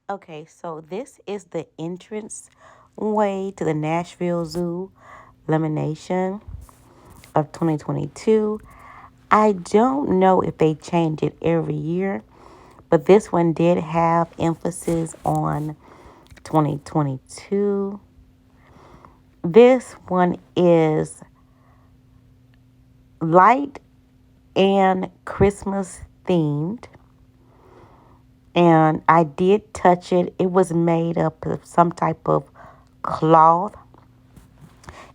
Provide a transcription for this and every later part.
Okay, so this is the entrance way to the Nashville Zoo Lemonation of 2022. I don't know if they change it every year, but this one did have emphasis on 2022. This one is light and Christmas themed. And I did touch it. It was made up of some type of cloth,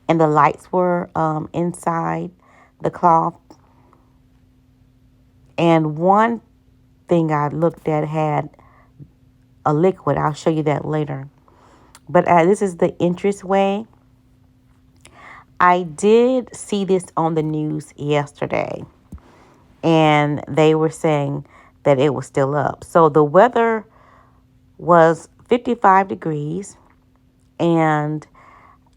and the lights were inside the cloth. And one thing I looked at had a liquid. I'll show you that later. But this is the entrance way. I did see this on the news yesterday, and they were saying that it was still up. So the weather was 55 degrees, and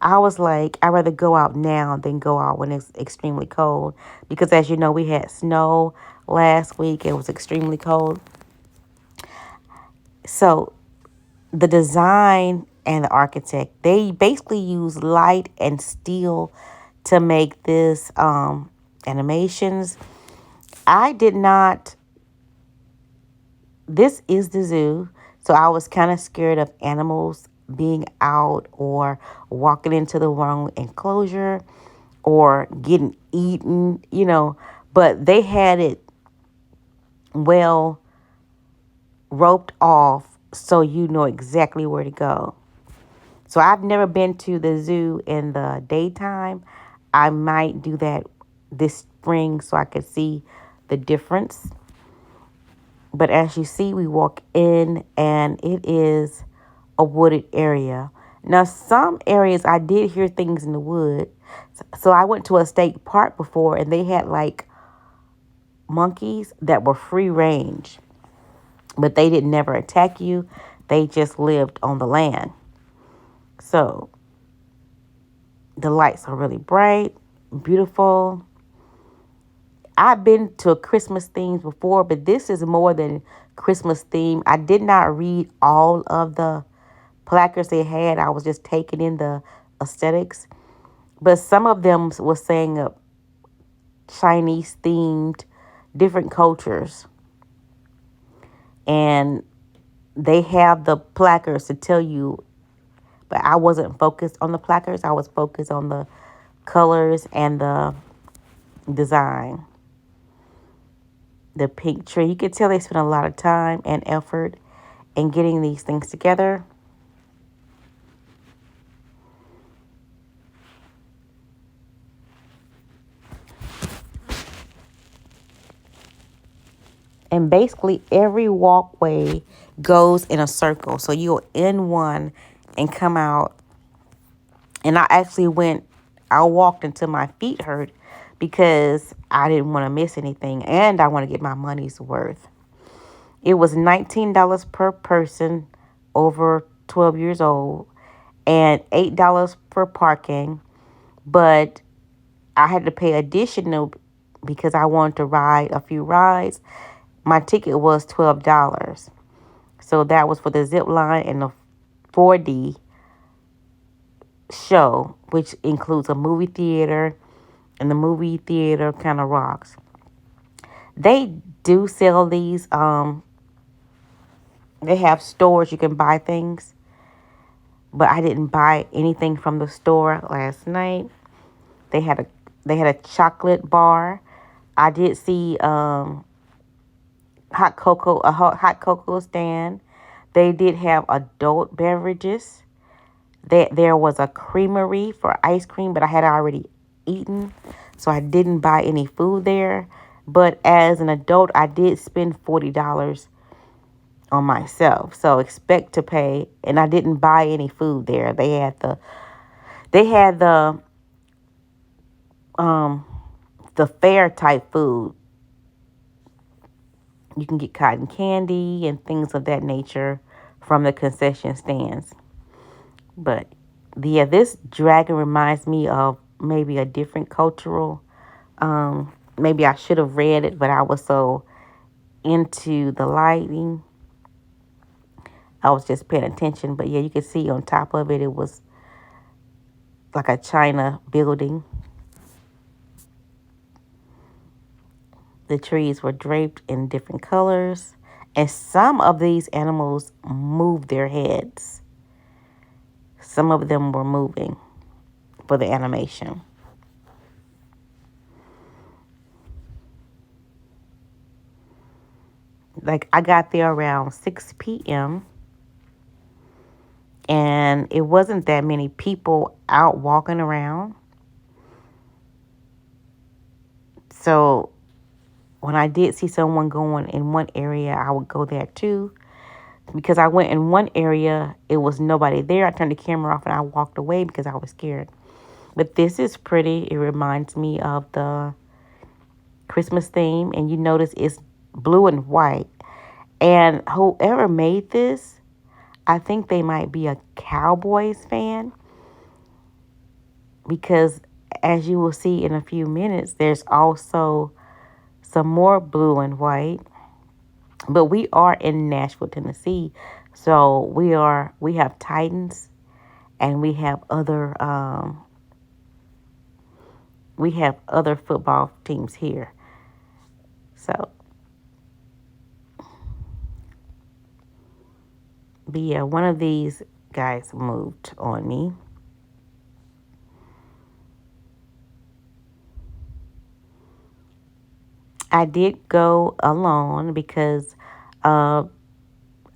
I was like, I'd rather go out now than go out when it's extremely cold. Because as you know, we had snow last week. It was extremely cold. So the design and the architect, they basically use light and steel to make this animations. I did not, this is the zoo. So I was kind of scared of animals being out or walking into the wrong enclosure or getting eaten. But they had it well roped off so you know exactly where to go. So I've never been to the zoo in the daytime. I might do that this spring so I could see the difference. But as you see, we walk in and it is a wooded area. Now, some areas I did hear things in the wood. So I went to a state park before and they had like monkeys that were free range, but they did never attack you. They just lived on the land. So the lights are really bright, beautiful. I've been to Christmas themes before, but this is more than Christmas theme. I did not read all of the placards they had. I was just taking in the aesthetics. But some of them was saying Chinese themed, different cultures. And they have the placards to tell you, but I wasn't focused on the placards. I was focused on the colors and the design. The pink tree. You could tell they spent a lot of time and effort in getting these things together. And basically every walkway goes in a circle. So you'll end one and come out. And I walked until my feet hurt because I didn't want to miss anything and I want to get my money's worth. It was $19 per person over 12 years old and $8 for parking. But I had to pay additional because I wanted to ride a few rides. My ticket was $12. So that was for the zip line and the 4D show, which includes a movie theater, and the movie theater kind of rocks. They do sell these. They have stores you can buy things, but I didn't buy anything from the store last night. They had a they had a chocolate bar. I did see hot cocoa stand. They did have adult beverages. There was a creamery for ice cream, but I had already eaten, so I didn't buy any food there. But as an adult, I did spend $40 on myself. So expect to pay, and I didn't buy any food there. They had um the fair type food. You can get cotton candy and things of that nature from the concession stands. But yeah, this dragon reminds me of maybe a different cultural. Maybe I should have read it, but I was so into the lighting. I was just paying attention. But yeah, you could see on top of it, it was like a China building. The trees were draped in different colors, and some of these animals moved their heads. Some of them were moving for the animation. Like I got there around 6 p.m. and it wasn't that many people out walking around. So when I did see someone going in one area, I would go there too. Because I went in one area, it was nobody there. I turned the camera off and I walked away because I was scared. But this is pretty. It reminds me of the Christmas theme. And you notice it's blue and white. And whoever made this, I think they might be a Cowboys fan. Because as you will see in a few minutes, there's also some more blue and white. But we are in Nashville, Tennessee. So we have Titans and we have other football teams here. So, but yeah, one of these guys moved on me. I did go alone because uh,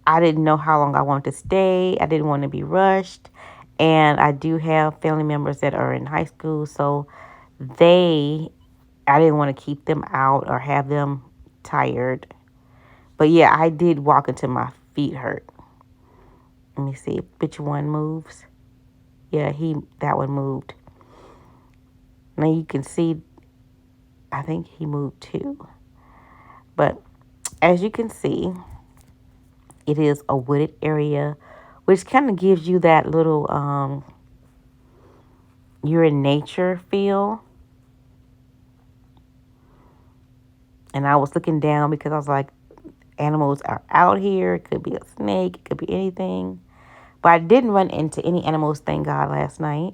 I didn't know how long I wanted to stay. I didn't want to be rushed. And I do have family members that are in high school, so they, I didn't want to keep them out or have them tired. But yeah, I did walk until my feet hurt. Let me see which one moves. Yeah, that one moved. Now you can see, I think he moved too. But as you can see, it is a wooded area, which kind of gives you that little you're in nature feel. And I was looking down because I was like, animals are out here. It could be a snake, it could be anything. But I didn't run into any animals, thank God, last night.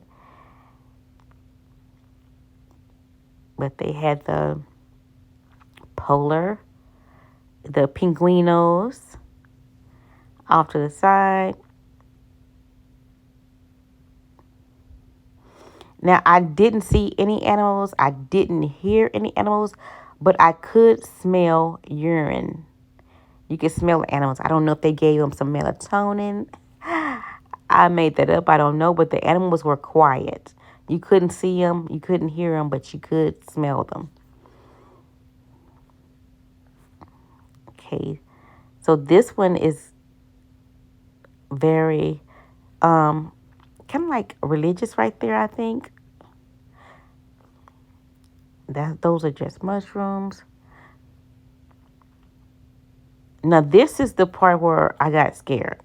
But they had the polar, the pinguinos off to the side. Now, I didn't see any animals. I didn't hear any animals, but I could smell urine. You can smell the animals. I don't know if they gave them some melatonin. I made that up. I don't know, but the animals were quiet. You couldn't see them, you couldn't hear them, but you could smell them. Okay, so this one is very kind of like religious right there, I think. Those are just mushrooms. Now this is the part where I got scared.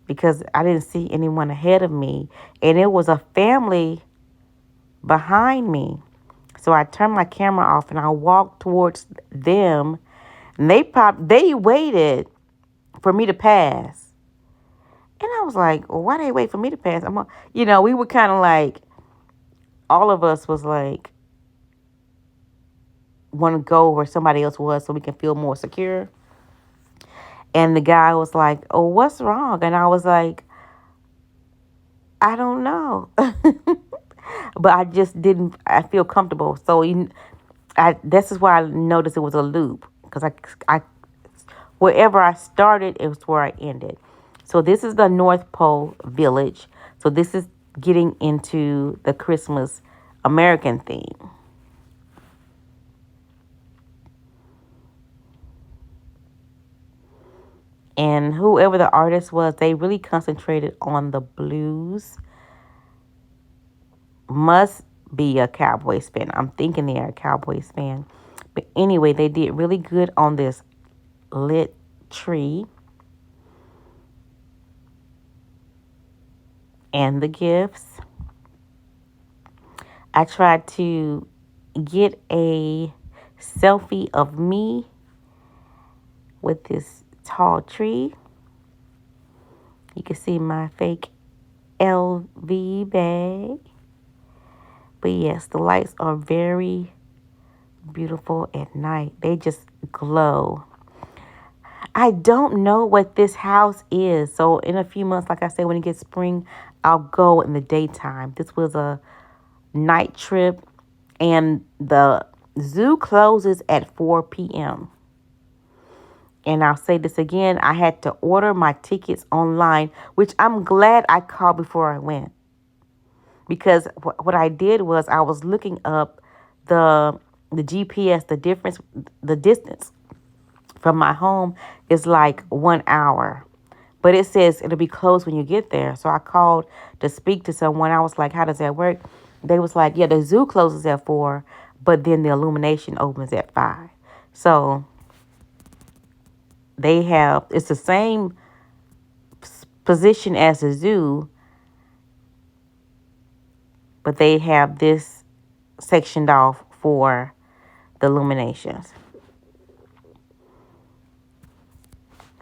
Because I didn't see anyone ahead of me. And it was a family behind me. So I turned my camera off and I walked towards them. And they waited for me to pass. And I was like, well, why they wait for me to pass? We were kind of like, all of us was like, want to go where somebody else was so we can feel more secure. And the guy was like, oh, what's wrong? And I was like, I don't know. But I just didn't, I feel comfortable. So this is why I noticed it was a loop. Because wherever I started, it was where I ended. So this is the North Pole Village. So this is getting into the Christmas American theme. And whoever the artist was, they really concentrated on the blues. Must be a Cowboys fan. I'm thinking they are a Cowboys fan. But anyway, they did really good on this lit tree and the gifts. I tried to get a selfie of me with this tall tree. You can see my fake LV bag. But yes, the lights are very beautiful at night. They just glow. I don't know what this house is. So in a few months, like I said, when it gets spring, I'll go in the daytime. This was a night trip, and the zoo closes at 4 p.m. And I'll say this again, I had to order my tickets online, which I'm glad I called before I went. Because what I did was I was looking up the GPS, the distance from my home is like 1 hour. But it says it'll be closed when you get there. So I called to speak to someone. I was like, how does that work? They was like, yeah, the zoo closes at 4, but then the illumination opens at 5. So it's the same position as the zoo, but they have this sectioned off for the illuminations.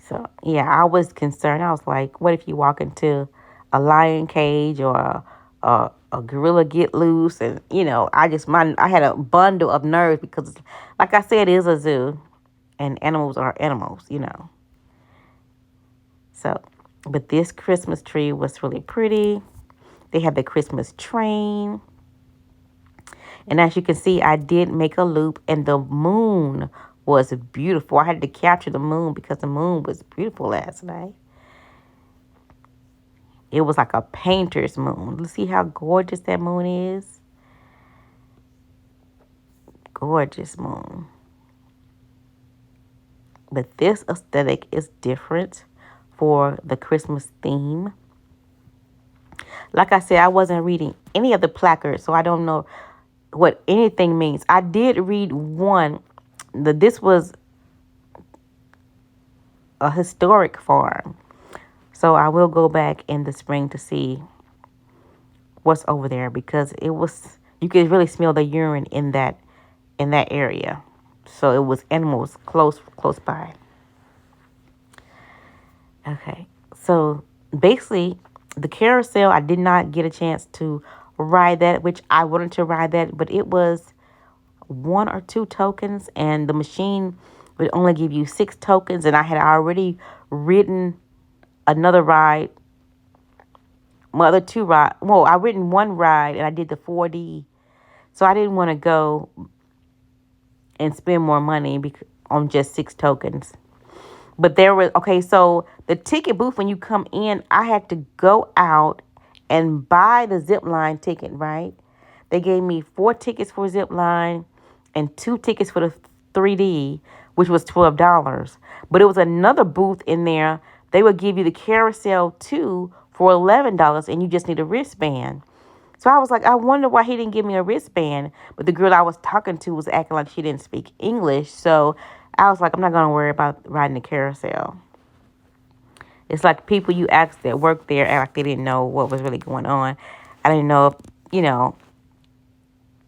So, yeah, I was concerned. I was like, what if you walk into a lion cage or a gorilla get loose? And, I had a bundle of nerves because, like I said, it is a zoo and animals are animals. So, but this Christmas tree was really pretty. They had the Christmas train. And as you can see, I did make a loop, and the moon was beautiful. I had to capture the moon because the moon was beautiful last night. It was like a painter's moon. Let's see how gorgeous that moon is. Gorgeous moon. But this aesthetic is different for the Christmas theme. Like I said, I wasn't reading any of the placards, so I don't know what anything means. I did read one. This was a historic farm. So I will go back in the spring to see what's over there because you could really smell the urine in that area. So it was animals close by. Okay. So basically the carousel, I did not get a chance to ride that, which I wanted to ride that, but it was 1 or 2 tokens and the machine would only give you 6 tokens, and I had already ridden another ride. My other 2 ride. Well, I ridden 1 ride and I did the 4D. So I didn't want to go and spend more money on just 6 tokens. But so the ticket booth, when you come in, I had to go out and buy the zip line ticket, right? They gave me 4 tickets for zip line and 2 tickets for the 3D, which was $12. But it was another booth in there. They would give you the carousel too for $11, and you just need a wristband. So I was like, I wonder why he didn't give me a wristband. But the girl I was talking to was acting like she didn't speak English. So I was like, I'm not going to worry about riding the carousel. It's like people you ask that work there act like they didn't know what was really going on. I didn't know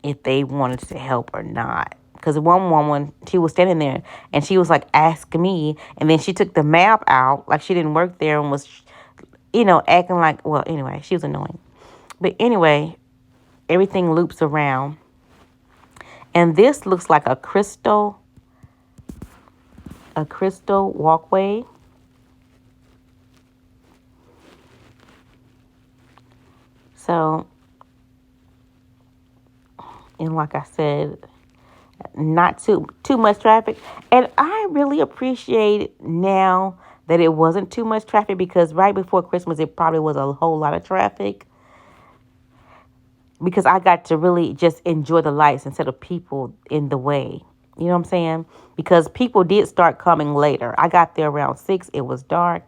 if they wanted to help or not. Because one woman, she was standing there and she was like, ask me. And then she took the map out like she didn't work there and was, acting like, well, anyway, she was annoying. But anyway, everything loops around. And this looks like a crystal walkway. So, and like I said, not too much traffic. And I really appreciate now that it wasn't too much traffic, because right before Christmas, it probably was a whole lot of traffic. Because I got to really just enjoy the lights instead of people in the way. You know what I'm saying? Because people did start coming later. I got there around 6. It was dark.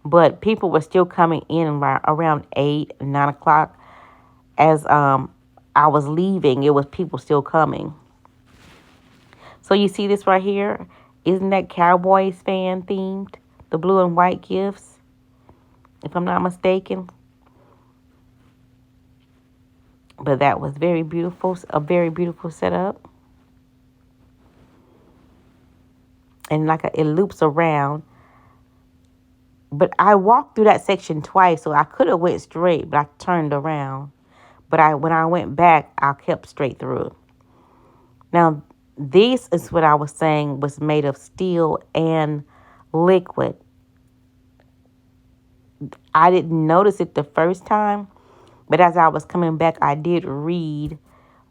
But people were still coming in around 8, 9 o'clock. As I was leaving, it was people still coming. So you see this right here? Isn't that Cowboys fan themed? The blue and white gifts, if I'm not mistaken. But that was very beautiful, a very beautiful setup. and it loops around. But I walked through that section twice, so I could have went straight, but I turned around. But when I went back, I kept straight through. Now, this is what I was saying was made of steel and liquid. I didn't notice it the first time, but as I was coming back, I did read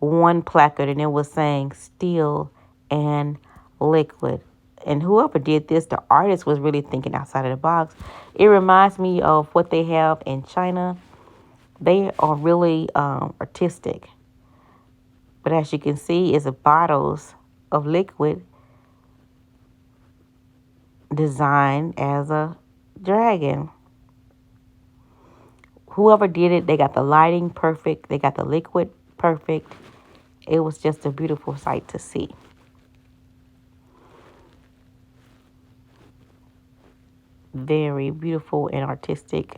one placard and it was saying steel and liquid. And whoever did this, the artist was really thinking outside of the box. It reminds me of what they have in China. They are really artistic. But as you can see, it's bottles of liquid designed as a dragon. Whoever did it, they got the lighting perfect. They got the liquid perfect. It was just a beautiful sight to see. Very beautiful and artistic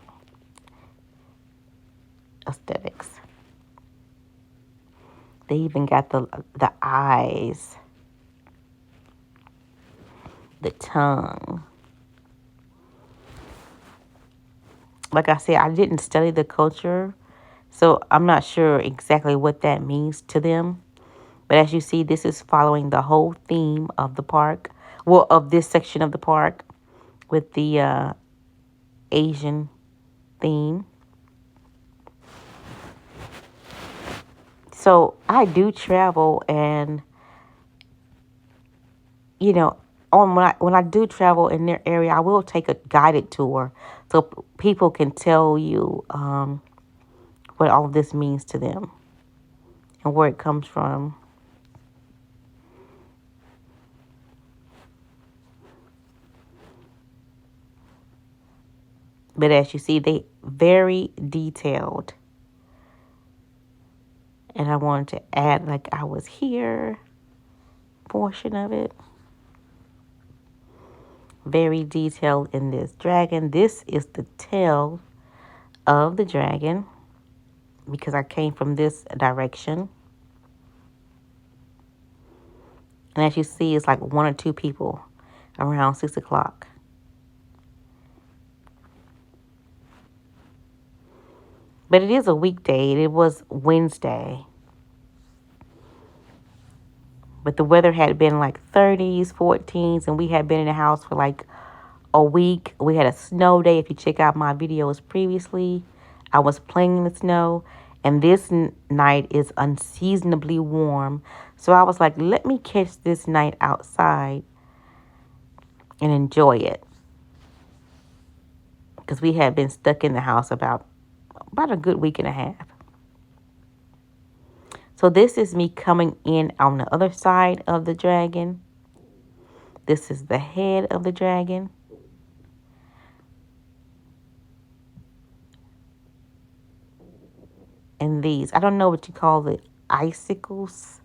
aesthetics. They even got the eyes, the tongue. Like I said, I didn't study the culture, so I'm not sure exactly what that means to them. But as you see, this is following the whole theme of the park. Well, of this section of the park with the Asian theme. So I do travel, and you know, when I do travel in their area, I will take a guided tour so people can tell you what all of this means to them and where it comes from. But as you see, they very detailed. And I wanted to add like I was here portion of it. Very detailed in this dragon. This is the tail of the dragon because I came from this direction. And as you see, it's like one or two people around 6 o'clock. But it is a weekday. It was Wednesday. But the weather had been like 30s, 14s, and we had been in the house for like a week. We had a snow day. If you check out my videos previously, I was playing in the snow. And this night is unseasonably warm. So I was like, let me catch this night outside and enjoy it. Because we had been stuck in the house about a good week and a half. So this is me coming in on the other side of the dragon. This is the head of the dragon. And these, I don't know what you call it, icicles,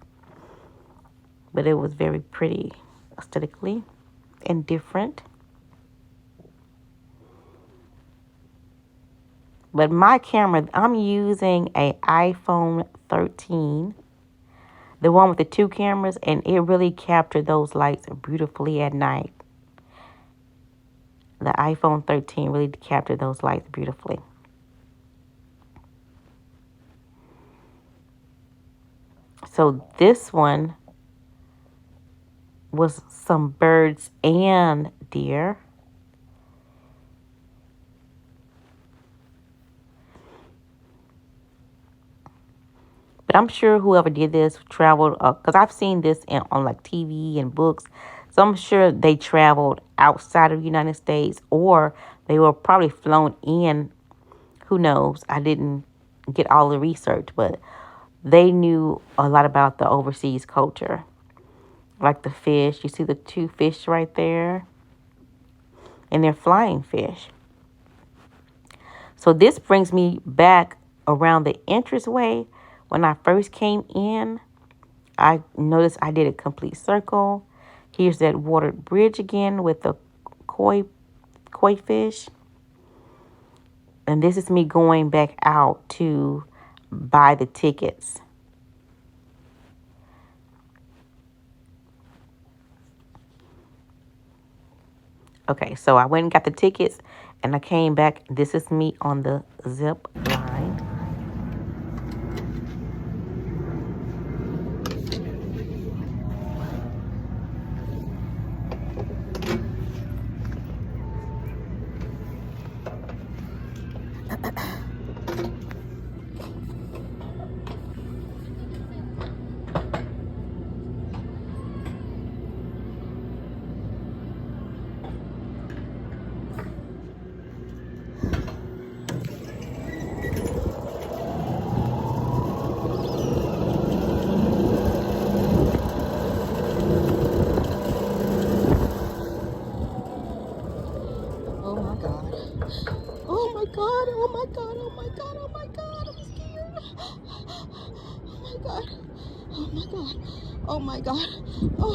but it was very pretty aesthetically and different. But my camera, I'm using a iPhone 13, the one with the two cameras, and it really captured those lights beautifully at night. The iPhone 13 really captured those lights beautifully. So this one was some birds and deer. But I'm sure whoever did this traveled, because I've seen this on like TV and books. So I'm sure they traveled outside of the United States, or they were probably flown in. Who knows? I didn't get all the research, but they knew a lot about the overseas culture. Like the fish. You see the two fish right there? And they're flying fish. So this brings me back around the entranceway. When I first came in, I noticed I did a complete circle. Here's that watered bridge again with the koi fish. And this is me going back out to buy the tickets. Okay, so I went and got the tickets and I came back. This is me on the zip line. Oh my God. Oh my God. Oh my God. Oh my God. Oh my God. I'm scared. Oh my God. Oh my God. Oh my God. Oh.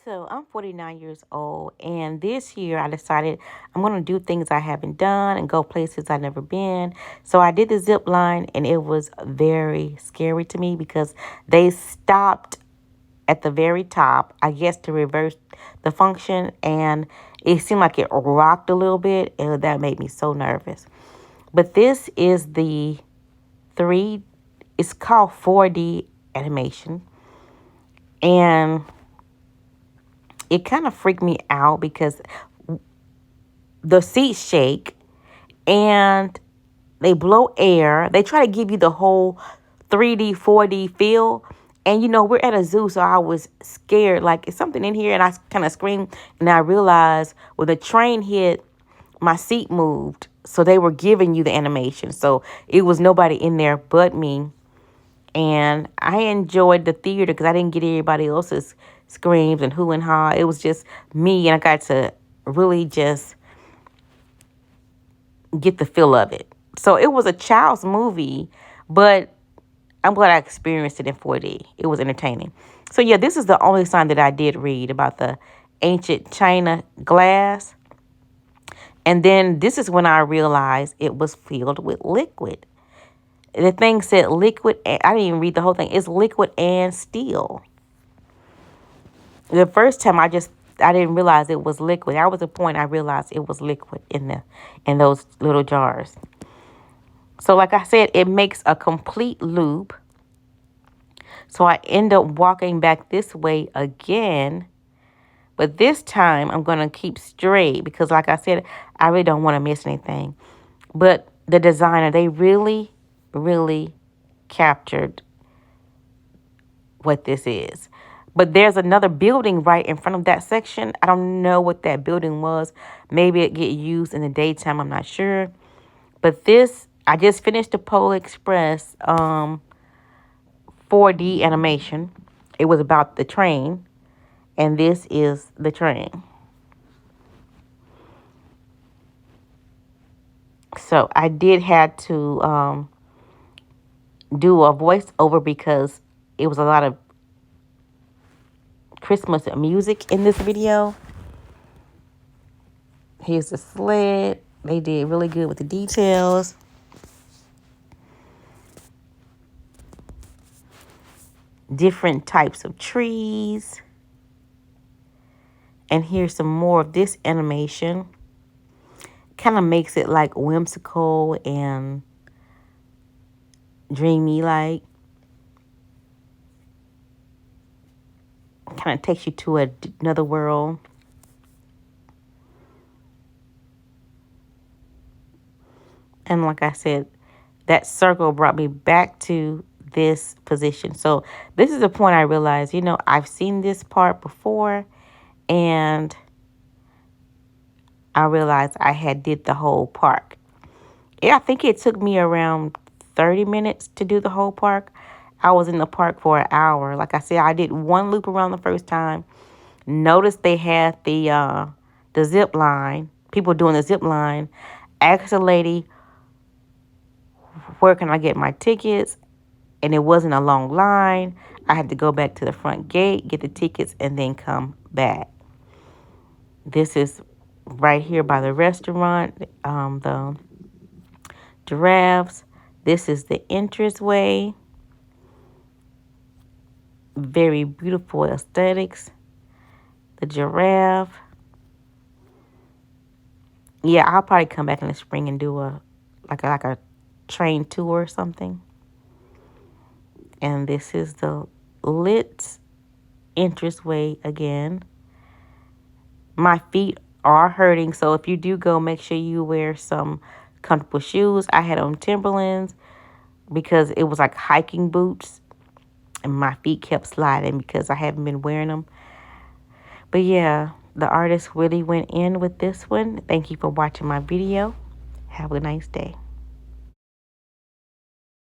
So I'm 49 years old, and this year I decided I'm going to do things I haven't done and go places I've never been. So I did the zip line, and it was very scary to me because they stopped at the very top, I guess, to reverse the function, and it seemed like it rocked a little bit, and that made me so nervous. But this is the three, it's called 4D animation, and it kind of freaked me out because the seats shake and they blow air. They try to give you the whole 3D, 4D feel. And we're at a zoo, so I was scared. Like, is something in here? And I kind of screamed. And I realized when the train hit, my seat moved. So they were giving you the animation. So it was nobody in there but me. And I enjoyed the theater because I didn't get everybody else's screams and who and ha. It was just me, and I got to really just get the feel of it. So it was a child's movie, but I'm glad I experienced it in 4D. It was entertaining. So yeah, this is the only sign that I did read about the ancient China glass. And then this is when I realized it was filled with liquid. The thing said liquid, I didn't even read the whole thing. It's liquid and steel. The first time I didn't realize it was liquid. That was the point I realized it was liquid in those little jars. So like I said, it makes a complete loop. So I end up walking back this way again. But this time I'm going to keep straight because like I said, I really don't want to miss anything. But the designer, they really, really captured what this is. But there's another building right in front of that section. I don't know what that building was. Maybe it get used in the daytime. I'm not sure. But this, I just finished the Polar Express 4D animation. It was about the train. And this is the train. So I did have to do a voiceover because it was a lot of Christmas music in this video. Here's the sled. They did really good with the details. Different types of trees. And here's some more of this animation. Kind of makes it like whimsical and dreamy like. Kind of takes you to another world. And like I said, that circle brought me back to this position. So this is the point I realized, I've seen this part before, and I realized I had did the whole park. Yeah, I think it took me around 30 minutes to do the whole park. I was in the park for an hour. Like I said, I did one loop around the first time. Noticed they had the zip line, people doing the zip line. Asked the lady, where can I get my tickets? And it wasn't a long line. I had to go back to the front gate, get the tickets, and then come back. This is right here by the restaurant, the giraffes. This is the entranceway. Very beautiful aesthetics. The giraffe. Yeah, I'll probably come back in the spring and do a train tour or something. And this is the lit entranceway again. My feet are hurting, so if you do go, make sure you wear some comfortable shoes. I had on Timberlands because it was like hiking boots, and my feet kept sliding because I haven't been wearing them. But yeah, the artist really went in with this one. Thank you for watching my video. Have a nice day.